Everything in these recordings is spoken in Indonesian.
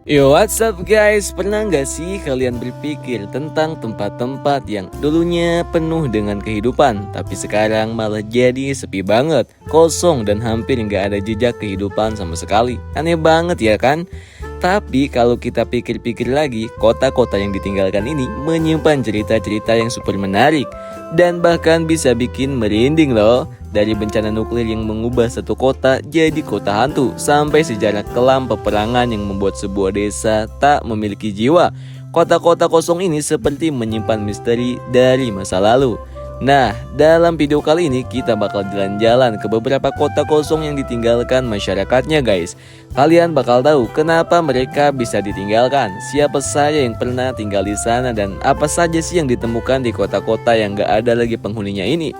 Yo, what's up guys? Pernah nggak sih kalian berpikir tentang tempat-tempat yang dulunya penuh dengan kehidupan, tapi sekarang malah jadi sepi banget, kosong dan hampir nggak ada jejak kehidupan sama sekali? Aneh banget ya kan? Tapi kalau kita pikir-pikir lagi, kota-kota yang ditinggalkan ini menyimpan cerita-cerita yang super menarik dan bahkan bisa bikin merinding loh. Dari bencana nuklir yang mengubah satu kota jadi kota hantu, sampai sejarah kelam peperangan yang membuat sebuah desa tak memiliki jiwa. Kota-kota kosong ini seperti menyimpan misteri dari masa lalu. Nah, dalam video kali ini kita bakal jalan-jalan ke beberapa kota kosong yang ditinggalkan masyarakatnya guys. Kalian bakal tahu kenapa mereka bisa ditinggalkan, siapa saja yang pernah tinggal di sana, dan apa saja sih yang ditemukan di kota-kota yang gak ada lagi penghuninya ini.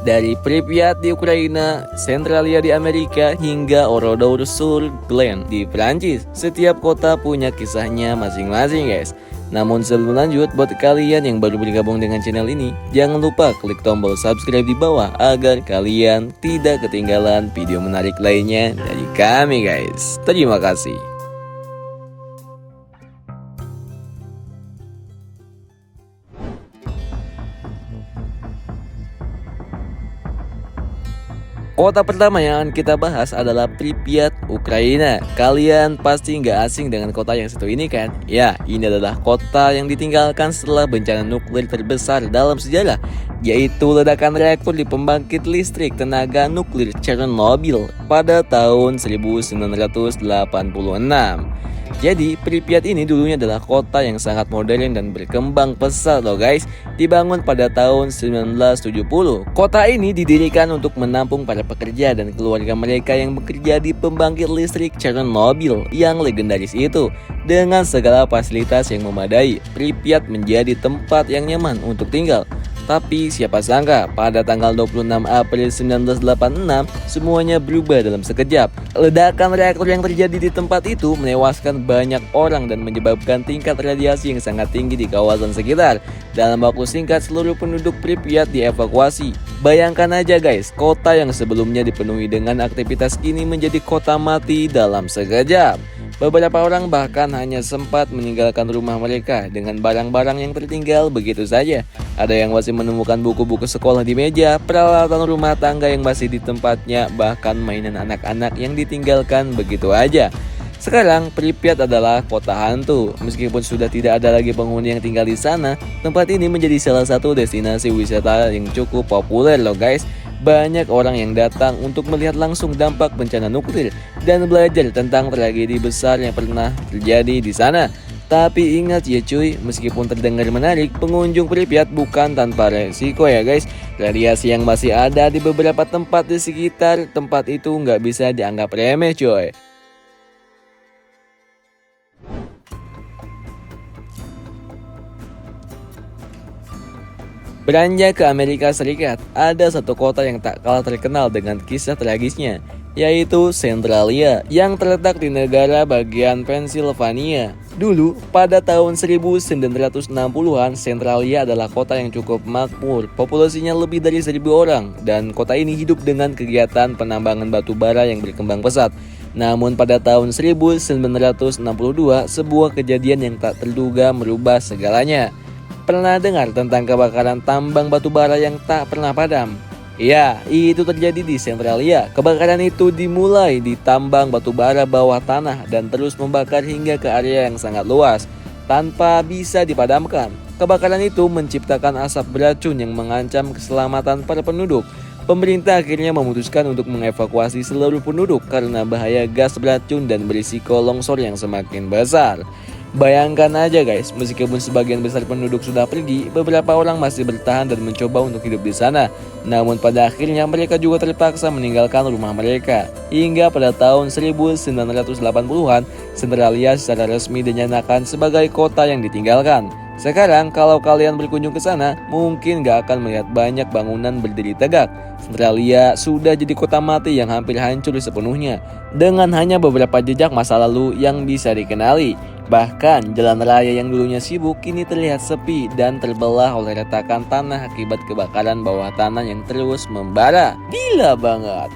Dari Pripyat di Ukraina, Centralia di Amerika, hingga Oradour-sur-Glane di Prancis. Setiap kota punya kisahnya masing-masing guys. Namun sebelum lanjut, buat kalian yang baru bergabung dengan channel ini, jangan lupa klik tombol subscribe di bawah agar kalian tidak ketinggalan video menarik lainnya dari kami guys. Terima kasih. Kota pertama yang akan kita bahas adalah Pripyat, Ukraina. Kalian pasti nggak asing dengan kota yang satu ini kan? Ya, ini adalah kota yang ditinggalkan setelah bencana nuklir terbesar dalam sejarah, yaitu ledakan reaktor di pembangkit listrik tenaga nuklir Chernobyl pada tahun 1986. Jadi, Pripyat ini dulunya adalah kota yang sangat modern dan berkembang pesat loh guys. Dibangun pada tahun 1970. Kota ini didirikan untuk menampung para pekerja dan keluarga mereka yang bekerja di pembangkit listrik Chernobyl yang legendaris itu. Dengan segala fasilitas yang memadai, Pripyat menjadi tempat yang nyaman untuk tinggal. Tapi siapa sangka pada tanggal 26 April 1986 semuanya berubah dalam sekejap. Ledakan reaktor yang terjadi di tempat itu menewaskan banyak orang dan menyebabkan tingkat radiasi yang sangat tinggi di kawasan sekitar. Dalam waktu singkat seluruh penduduk Pripyat dievakuasi. Bayangkan aja guys, kota yang sebelumnya dipenuhi dengan aktivitas kini menjadi kota mati dalam sekejap. Beberapa orang bahkan hanya sempat meninggalkan rumah mereka dengan barang-barang yang tertinggal begitu saja. Ada yang masih menemukan buku-buku sekolah di meja, peralatan rumah tangga yang masih di tempatnya, bahkan mainan anak-anak yang ditinggalkan begitu aja. Sekarang Pripyat adalah kota hantu. Meskipun sudah tidak ada lagi penghuni yang tinggal di sana, tempat ini menjadi salah satu destinasi wisata yang cukup populer loh guys. Banyak orang yang datang untuk melihat langsung dampak bencana nuklir dan belajar tentang tragedi besar yang pernah terjadi di sana. Tapi ingat ya cuy, meskipun terdengar menarik, pengunjung Pripyat bukan tanpa resiko ya guys. Radiasi yang masih ada di beberapa tempat di sekitar tempat itu nggak bisa dianggap remeh cuy. Beranjak ke Amerika Serikat, ada satu kota yang tak kalah terkenal dengan kisah tragisnya, yaitu Centralia yang terletak di negara bagian Pennsylvania. Dulu, pada tahun 1960-an, Centralia adalah kota yang cukup makmur, populasinya lebih dari 1.000 orang, dan kota ini hidup dengan kegiatan penambangan batu bara yang berkembang pesat. Namun pada tahun 1962, sebuah kejadian yang tak terduga merubah segalanya. Pernah dengar tentang kebakaran tambang batu bara yang tak pernah padam? Ya, itu terjadi di Centralia. Kebakaran itu dimulai di tambang batu bara bawah tanah dan terus membakar hingga ke area yang sangat luas tanpa bisa dipadamkan. Kebakaran itu menciptakan asap beracun yang mengancam keselamatan para penduduk. Pemerintah akhirnya memutuskan untuk mengevakuasi seluruh penduduk karena bahaya gas beracun dan berisiko longsor yang semakin besar. Bayangkan aja guys, meskipun sebagian besar penduduk sudah pergi, beberapa orang masih bertahan dan mencoba untuk hidup di sana. Namun pada akhirnya mereka juga terpaksa meninggalkan rumah mereka. Hingga pada tahun 1980-an, Centralia secara resmi dinyatakan sebagai kota yang ditinggalkan. Sekarang kalau kalian berkunjung ke sana, mungkin gak akan melihat banyak bangunan berdiri tegak. Centralia sudah jadi kota mati yang hampir hancur sepenuhnya, dengan hanya beberapa jejak masa lalu yang bisa dikenali. Bahkan jalan raya yang dulunya sibuk kini terlihat sepi dan terbelah oleh retakan tanah akibat kebakaran bawah tanah yang terus membara. Gila banget.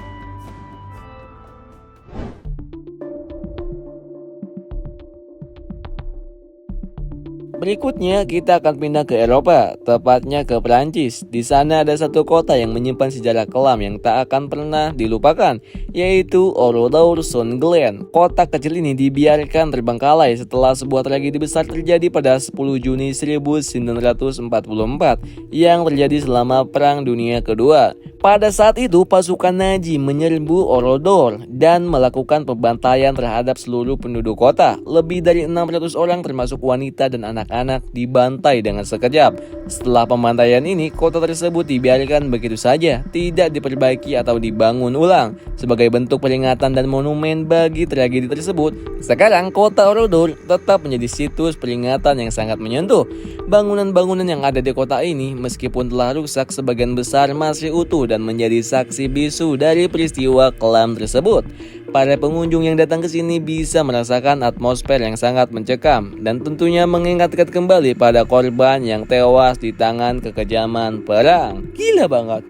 Berikutnya kita akan pindah ke Eropa, tepatnya ke Perancis. Di sana ada satu kota yang menyimpan sejarah kelam yang tak akan pernah dilupakan, yaitu Oradour-sur-Glane. Kota kecil ini dibiarkan terbengkalai setelah sebuah tragedi besar terjadi pada 10 Juni 1944 yang terjadi selama Perang Dunia Kedua. Pada saat itu, pasukan Nazi menyerbu Oradour dan melakukan pembantaian terhadap seluruh penduduk kota. Lebih dari 600 orang termasuk wanita dan anak-anak dibantai dengan sekejap. Setelah pembantaian ini, kota tersebut dibiarkan begitu saja, tidak diperbaiki atau dibangun ulang. Sebagai bentuk peringatan dan monumen bagi tragedi tersebut, sekarang kota Oradour tetap menjadi situs peringatan yang sangat menyentuh. Bangunan-bangunan yang ada di kota ini, meskipun telah rusak, sebagian besar masih utuh dan menjadi saksi bisu dari peristiwa kelam tersebut. Para pengunjung yang datang ke sini bisa merasakan atmosfer yang sangat mencekam dan tentunya mengingatkan kembali pada korban yang tewas di tangan kekejaman perang. Gila banget.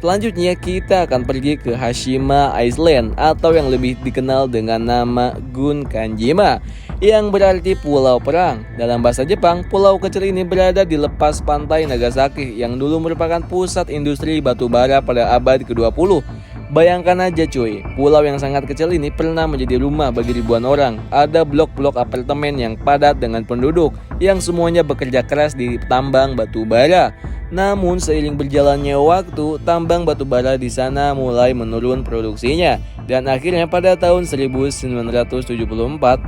Selanjutnya kita akan pergi ke Hashima Island atau yang lebih dikenal dengan nama Gunkanjima yang berarti pulau perang. Dalam bahasa Jepang, pulau kecil ini berada di lepas pantai Nagasaki yang dulu merupakan pusat industri batu bara pada abad ke-20. Bayangkan aja cuy, pulau yang sangat kecil ini pernah menjadi rumah bagi ribuan orang. Ada blok-blok apartemen yang padat dengan penduduk yang semuanya bekerja keras di tambang batu bara. Namun seiring berjalannya waktu, tambang batu bara di sana mulai menurun produksinya dan akhirnya pada tahun 1974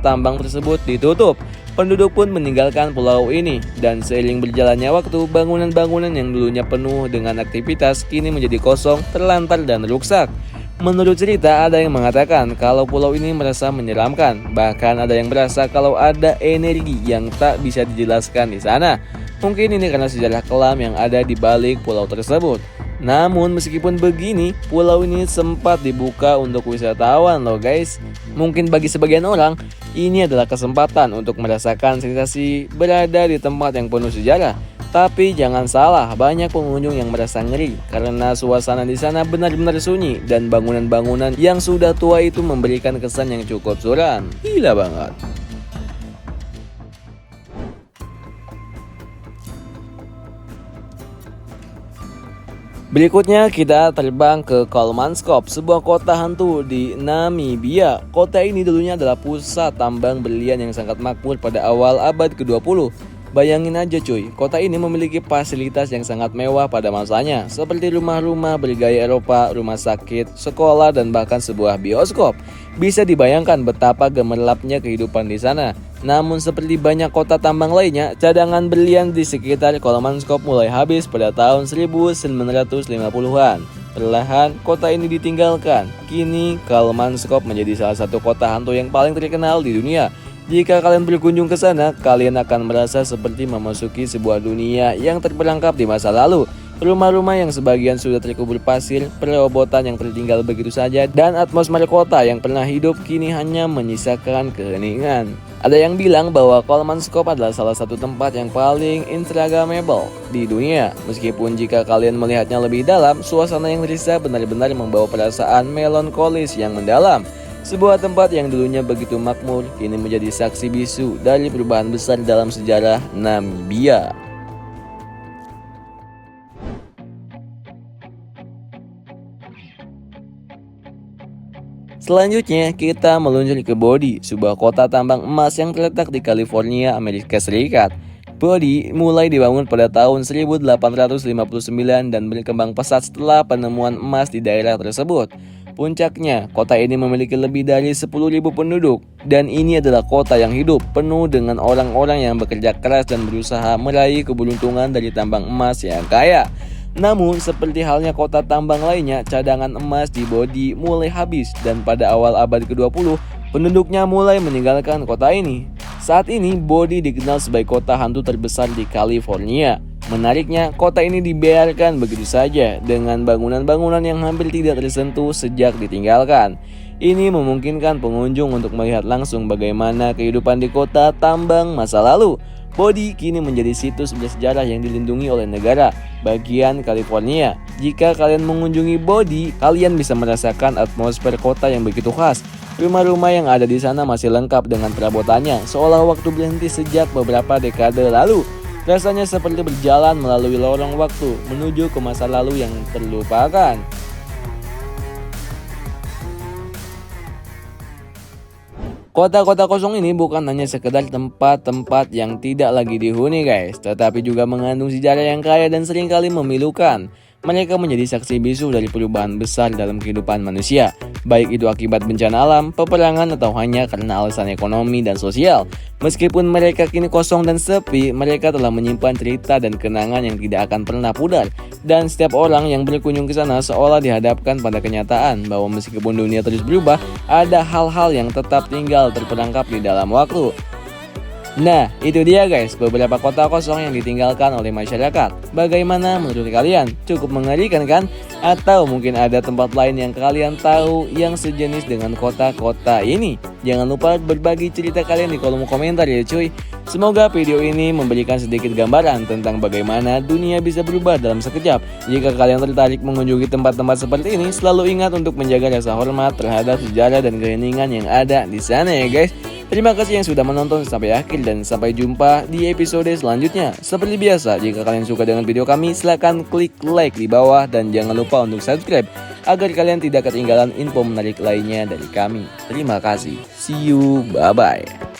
tambang tersebut ditutup. Penduduk pun meninggalkan pulau ini dan seiring berjalannya waktu, bangunan-bangunan yang dulunya penuh dengan aktivitas kini menjadi kosong, terlantar dan rusak. Menurut cerita, ada yang mengatakan kalau pulau ini merasa menyeramkan. Bahkan ada yang merasa kalau ada energi yang tak bisa dijelaskan di sana. Mungkin ini karena sejarah kelam yang ada di balik pulau tersebut. Namun meskipun begini, pulau ini sempat dibuka untuk wisatawan loh guys. Mungkin bagi sebagian orang, ini adalah kesempatan untuk merasakan sensasi berada di tempat yang penuh sejarah. Tapi jangan salah, banyak pengunjung yang merasa ngeri karena suasana di sana benar-benar sunyi dan bangunan-bangunan yang sudah tua itu memberikan kesan yang cukup suram. Gila banget. Berikutnya kita terbang ke Kolmanskop, sebuah kota hantu di Namibia. Kota ini dulunya adalah pusat tambang berlian yang sangat makmur pada awal abad ke-20. Bayangin aja cuy, kota ini memiliki fasilitas yang sangat mewah pada masanya, seperti rumah-rumah bergaya Eropa, rumah sakit, sekolah, dan bahkan sebuah bioskop. Bisa dibayangkan betapa gemerlapnya kehidupan di sana. Namun seperti banyak kota tambang lainnya, cadangan berlian di sekitar Kolmanskop mulai habis pada tahun 1950-an. Perlahan, kota ini ditinggalkan. Kini, Kolmanskop menjadi salah satu kota hantu yang paling terkenal di dunia. Jika kalian berkunjung ke sana, kalian akan merasa seperti memasuki sebuah dunia yang terperangkap di masa lalu. Rumah-rumah yang sebagian sudah terkubur pasir, perobotan yang tertinggal begitu saja, dan atmosfer kota yang pernah hidup kini hanya menyisakan keheningan. Ada yang bilang bahwa Kolmanskop adalah salah satu tempat yang paling instagramable di dunia. Meskipun jika kalian melihatnya lebih dalam, suasana yang risau benar-benar membawa perasaan melankolis yang mendalam. Sebuah tempat yang dulunya begitu makmur, kini menjadi saksi bisu dari perubahan besar dalam sejarah Namibia. Selanjutnya, kita meluncur ke Bodie, sebuah kota tambang emas yang terletak di California, Amerika Serikat. Bodie mulai dibangun pada tahun 1859 dan berkembang pesat setelah penemuan emas di daerah tersebut. Puncaknya, kota ini memiliki lebih dari 10.000 penduduk, dan ini adalah kota yang hidup, penuh dengan orang-orang yang bekerja keras dan berusaha meraih keberuntungan dari tambang emas yang kaya. Namun, seperti halnya kota tambang lainnya, cadangan emas di Bodie mulai habis, dan pada awal abad ke-20, penduduknya mulai meninggalkan kota ini. Saat ini, Bodie dikenal sebagai kota hantu terbesar di California. Menariknya, kota ini dibiarkan begitu saja dengan bangunan-bangunan yang hampir tidak tersentuh sejak ditinggalkan. Ini memungkinkan pengunjung untuk melihat langsung bagaimana kehidupan di kota tambang masa lalu. Bodie kini menjadi situs bersejarah yang dilindungi oleh negara bagian California. Jika kalian mengunjungi Bodie, kalian bisa merasakan atmosfer kota yang begitu khas. Rumah-rumah yang ada di sana masih lengkap dengan perabotannya, seolah waktu berhenti sejak beberapa dekade lalu. Rasanya seperti berjalan melalui lorong waktu menuju ke masa lalu yang terlupakan. Kota-kota kosong ini bukan hanya sekedar tempat-tempat yang tidak lagi dihuni guys, tetapi juga mengandung sejarah yang kaya dan seringkali memilukan. Mereka menjadi saksi bisu dari perubahan besar dalam kehidupan manusia, baik itu akibat bencana alam, peperangan, atau hanya karena alasan ekonomi dan sosial. Meskipun mereka kini kosong dan sepi, mereka telah menyimpan cerita dan kenangan yang tidak akan pernah pudar. Dan setiap orang yang berkunjung ke sana seolah dihadapkan pada kenyataan bahwa meskipun dunia terus berubah, ada hal-hal yang tetap tinggal terperangkap di dalam waktu. Nah, itu dia guys, beberapa kota kosong yang ditinggalkan oleh masyarakat. Bagaimana menurut kalian? Cukup mengerikan kan? Atau mungkin ada tempat lain yang kalian tahu yang sejenis dengan kota-kota ini? Jangan lupa berbagi cerita kalian di kolom komentar ya cuy. Semoga video ini memberikan sedikit gambaran tentang bagaimana dunia bisa berubah dalam sekejap. Jika kalian tertarik mengunjungi tempat-tempat seperti ini, selalu ingat untuk menjaga rasa hormat terhadap sejarah dan keheningan yang ada di sana ya guys. Terima kasih yang sudah menonton sampai akhir dan sampai jumpa di episode selanjutnya. Seperti biasa, jika kalian suka dengan video kami, silahkan klik like di bawah dan jangan lupa untuk subscribe agar kalian tidak ketinggalan info menarik lainnya dari kami. Terima kasih. See you. Bye-bye.